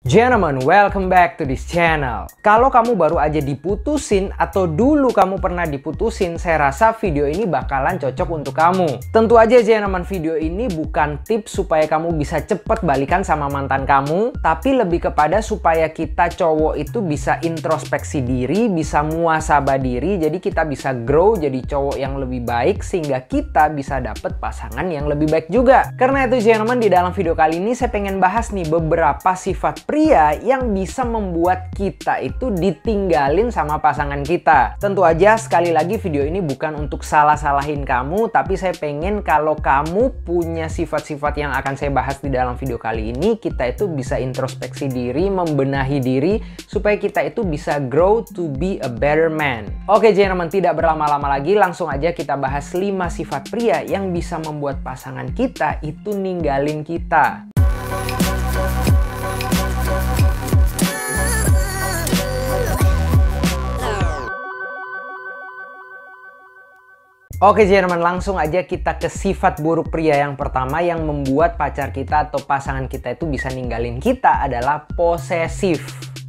Gentlemen, welcome back to this channel. Kalau kamu baru aja diputusin atau dulu kamu pernah diputusin, saya rasa video ini bakalan cocok untuk kamu. Tentu aja gentlemen, video ini bukan tips supaya kamu bisa cepet balikan sama mantan kamu, tapi lebih kepada supaya kita cowok itu bisa introspeksi diri, bisa muhasabah diri, jadi kita bisa grow jadi cowok yang lebih baik sehingga kita bisa dapet pasangan yang lebih baik juga. Karena itu gentlemen, di dalam video kali ini saya pengen bahas nih beberapa sifat pria yang bisa membuat kita itu ditinggalin sama pasangan kita. Tentu aja sekali lagi video ini bukan untuk salah-salahin kamu, tapi saya pengen kalau kamu punya sifat-sifat yang akan saya bahas di dalam video kali ini, kita itu bisa introspeksi diri, membenahi diri, supaya kita itu bisa grow to be a better man. Oke gentlemen, tidak berlama-lama lagi, langsung aja kita bahas 5 sifat pria yang bisa membuat pasangan kita itu ninggalin kita. Oke gentlemen, langsung aja kita ke sifat buruk pria yang pertama yang membuat pacar kita atau pasangan kita itu bisa ninggalin kita adalah posesif.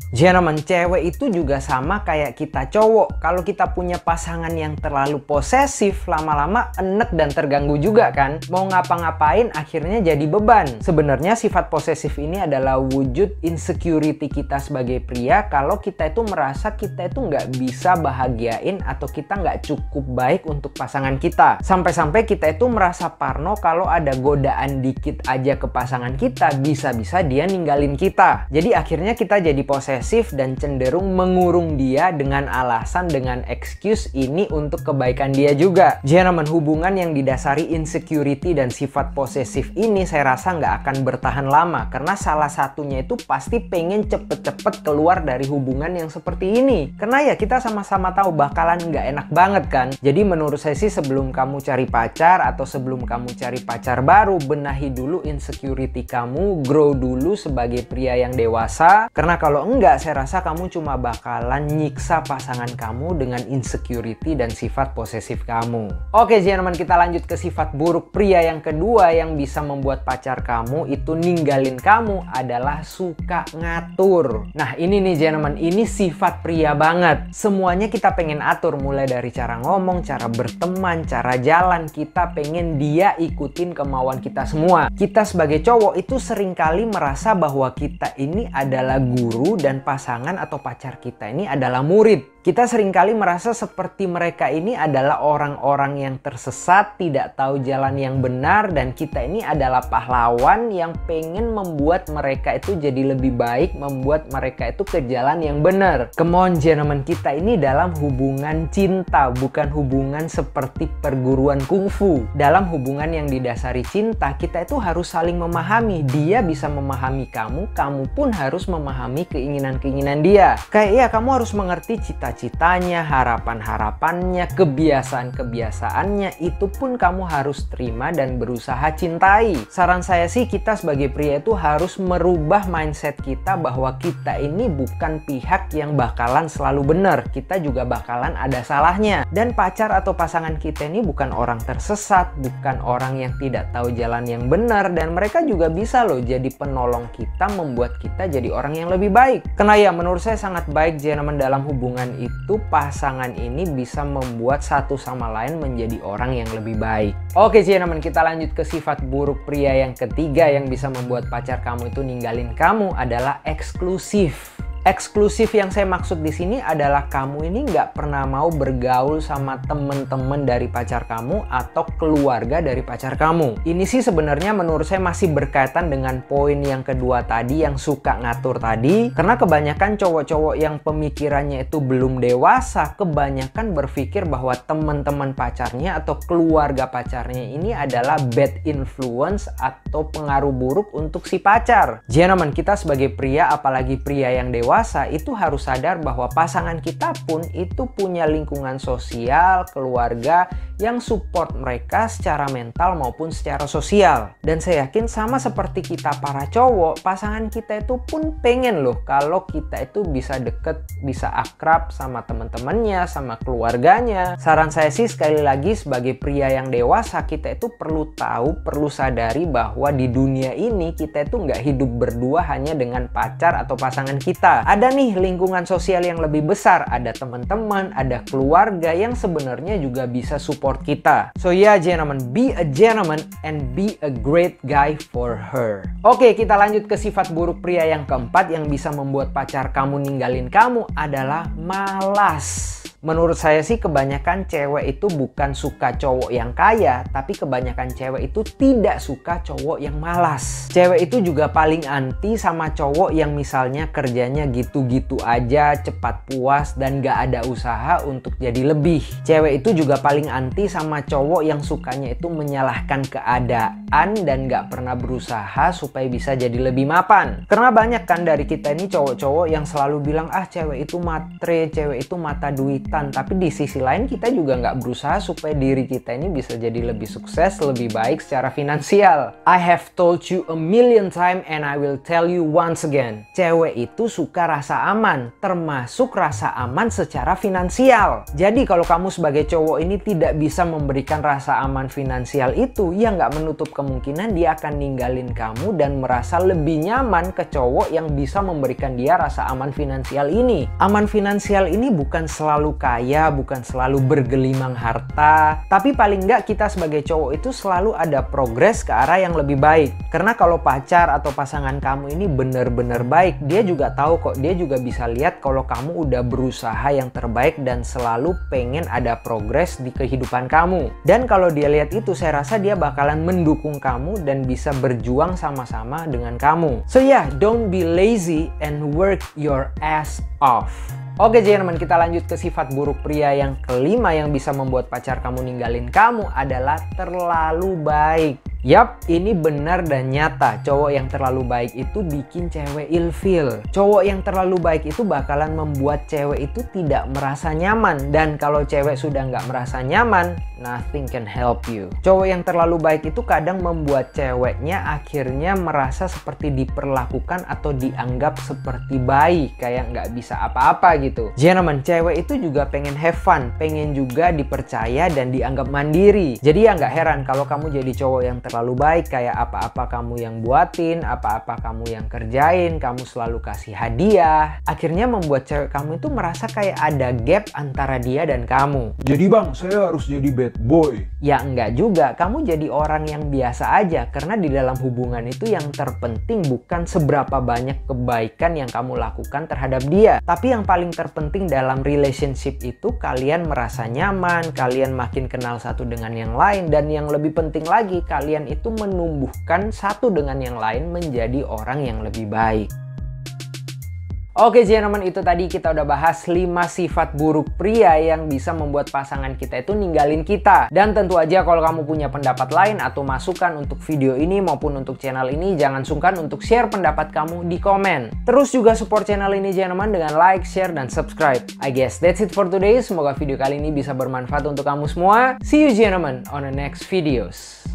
Gentlemen, cewek itu juga sama kayak kita cowok. Kalau kita punya pasangan yang terlalu posesif, lama-lama enek dan terganggu juga kan. Mau ngapa-ngapain akhirnya jadi beban. Sebenarnya sifat posesif ini adalah wujud insecurity kita sebagai pria. Kalau kita itu merasa kita itu nggak bisa bahagiain atau kita nggak cukup baik untuk pasangan kita. Sampai-sampai kita itu merasa parno kalau ada godaan dikit aja ke pasangan kita, bisa-bisa dia ninggalin kita. Jadi akhirnya kita jadi posesif dan cenderung mengurung dia dengan alasan, dengan excuse ini untuk kebaikan dia juga. Gentlemen, hubungan yang didasari insecurity dan sifat posesif ini saya rasa nggak akan bertahan lama, karena salah satunya itu pasti pengen cepet-cepet keluar dari hubungan yang seperti ini. Karena ya kita sama-sama tahu bakalan nggak enak banget kan. Jadi menurut saya sih sebelum kamu cari pacar atau sebelum kamu cari pacar baru, benahi dulu insecurity kamu, grow dulu sebagai pria yang dewasa. Karena kalau enggak, saya rasa kamu cuma bakalan nyiksa pasangan kamu dengan insecurity dan sifat posesif kamu. Oke gentlemen, kita lanjut ke sifat buruk pria yang kedua yang bisa membuat pacar kamu itu ninggalin kamu adalah suka ngatur. Nah ini nih gentlemen, ini sifat pria banget. Semuanya kita pengen atur, mulai dari cara ngomong, cara berteman, cara jalan, kita pengen dia ikutin kemauan kita semua. Kita sebagai cowok itu seringkali merasa bahwa kita ini adalah guru dan pasangan atau pacar kita ini adalah murid. Kita seringkali merasa seperti mereka ini adalah orang-orang yang tersesat, tidak tahu jalan yang benar, dan kita ini adalah pahlawan yang pengen membuat mereka itu jadi lebih baik, membuat mereka itu ke jalan yang benar. Come on gentlemen, kita ini dalam hubungan cinta, bukan hubungan seperti perguruan kungfu. Dalam hubungan yang didasari cinta, kita itu harus saling memahami. Dia bisa memahami kamu, kamu pun harus memahami keinginan-keinginan dia. Kayak ya, kamu harus mengerti cita-citanya, harapan-harapannya, kebiasaan-kebiasaannya, itu pun kamu harus terima dan berusaha cintai. Saran saya sih, kita sebagai pria itu harus merubah mindset kita bahwa kita ini bukan pihak yang bakalan selalu benar. Kita juga bakalan ada salahnya. Dan pacar atau pasangan kita ini bukan orang tersesat, bukan orang yang tidak tahu jalan yang benar, dan mereka juga bisa loh jadi penolong kita, membuat kita jadi orang yang lebih baik. Karena ya menurut saya sangat baik gentlemen, dalam hubungan itu pasangan ini bisa membuat satu sama lain menjadi orang yang lebih baik. Oke gentlemen, kita lanjut ke sifat buruk pria yang ketiga yang bisa membuat pacar kamu itu ninggalin kamu adalah eksklusif. Eksklusif yang saya maksud di sini adalah kamu ini nggak pernah mau bergaul sama temen-temen dari pacar kamu atau keluarga dari pacar kamu. Ini sih sebenarnya menurut saya masih berkaitan dengan poin yang kedua tadi, yang suka ngatur tadi. Karena kebanyakan cowok-cowok yang pemikirannya itu belum dewasa, kebanyakan berpikir bahwa teman-teman pacarnya atau keluarga pacarnya ini adalah bad influence atau pengaruh buruk untuk si pacar. Gentlemen, kita sebagai pria, apalagi pria yang dewasa, dewasa itu harus sadar bahwa pasangan kita pun itu punya lingkungan sosial, keluarga yang support mereka secara mental maupun secara sosial. Dan saya yakin sama seperti kita para cowok, pasangan kita itu pun pengen loh kalau kita itu bisa deket, bisa akrab sama teman-temannya, sama keluarganya. Saran saya sih sekali lagi sebagai pria yang dewasa, kita itu perlu tahu, perlu sadari bahwa di dunia ini kita itu nggak hidup berdua hanya dengan pacar atau pasangan kita. Ada nih lingkungan sosial yang lebih besar, ada teman-teman, ada keluarga yang sebenarnya juga bisa support kita. So yeah gentlemen, be a gentleman and be a great guy for her. Oke, kita lanjut ke sifat buruk pria yang keempat yang bisa membuat pacar kamu ninggalin kamu adalah malas. Menurut saya sih kebanyakan cewek itu bukan suka cowok yang kaya, tapi kebanyakan cewek itu tidak suka cowok yang malas. Cewek itu juga paling anti sama cowok yang misalnya kerjanya gitu-gitu aja, cepat puas, dan gak ada usaha untuk jadi lebih. Cewek itu juga paling anti sama cowok yang sukanya itu menyalahkan keadaan dan gak pernah berusaha supaya bisa jadi lebih mapan. Karena banyak kan dari kita ini cowok-cowok yang selalu bilang, ah cewek itu matre, cewek itu mata duit. Tapi di sisi lain kita juga nggak berusaha supaya diri kita ini bisa jadi lebih sukses, lebih baik secara finansial. I have told you a million times and I will tell you once again. Cewek itu suka rasa aman, termasuk rasa aman secara finansial. Jadi kalau kamu sebagai cowok ini tidak bisa memberikan rasa aman finansial itu, ya nggak menutup kemungkinan dia akan ninggalin kamu dan merasa lebih nyaman ke cowok yang bisa memberikan dia rasa aman finansial ini. Aman finansial ini bukan selalu kaya, bukan selalu bergelimang harta, tapi paling nggak kita sebagai cowok itu selalu ada progres ke arah yang lebih baik. Karena kalau pacar atau pasangan kamu ini benar-benar baik, dia juga tahu kok, dia juga bisa lihat kalau kamu udah berusaha yang terbaik dan selalu pengen ada progres di kehidupan kamu. Dan kalau dia lihat itu, saya rasa dia bakalan mendukung kamu dan bisa berjuang sama-sama dengan kamu. So yeah, don't be lazy and work your ass off. Oke teman-teman, kita lanjut ke sifat buruk pria yang kelima yang bisa membuat pacar kamu ninggalin kamu adalah terlalu baik. Yap, ini benar dan nyata. Cowok yang terlalu baik itu bikin cewek ilfeel. Cowok yang terlalu baik itu bakalan membuat cewek itu tidak merasa nyaman. Dan kalau cewek sudah nggak merasa nyaman, nothing can help you. Cowok yang terlalu baik itu kadang membuat ceweknya akhirnya merasa seperti diperlakukan atau dianggap seperti bayi, kayak nggak bisa apa-apa gitu. Gentlemen, cewek itu juga pengen have fun, pengen juga dipercaya dan dianggap mandiri. Jadi ya nggak heran kalau kamu jadi cowok yang terlalu baik, kayak apa-apa kamu yang buatin, apa-apa kamu yang kerjain, kamu selalu kasih hadiah. Akhirnya membuat cewek kamu itu merasa kayak ada gap antara dia dan kamu. Jadi bang, saya harus jadi bad boy? Ya enggak juga, kamu jadi orang yang biasa aja. Karena di dalam hubungan itu yang terpenting bukan seberapa banyak kebaikan yang kamu lakukan terhadap dia, tapi yang paling terpenting dalam relationship itu kalian merasa nyaman, kalian makin kenal satu dengan yang lain, dan yang lebih penting lagi, kalian itu menumbuhkan satu dengan yang lain menjadi orang yang lebih baik. Oke teman-teman, itu tadi kita udah bahas 5 sifat buruk pria yang bisa membuat pasangan kita itu ninggalin kita. Dan tentu aja kalau kamu punya pendapat lain atau masukan untuk video ini maupun untuk channel ini, jangan sungkan untuk share pendapat kamu di komen. Terus juga support channel ini teman-teman dengan like, share, dan subscribe. I guess that's it for today. Semoga video kali ini bisa bermanfaat untuk kamu semua. See you gentlemen on the next videos.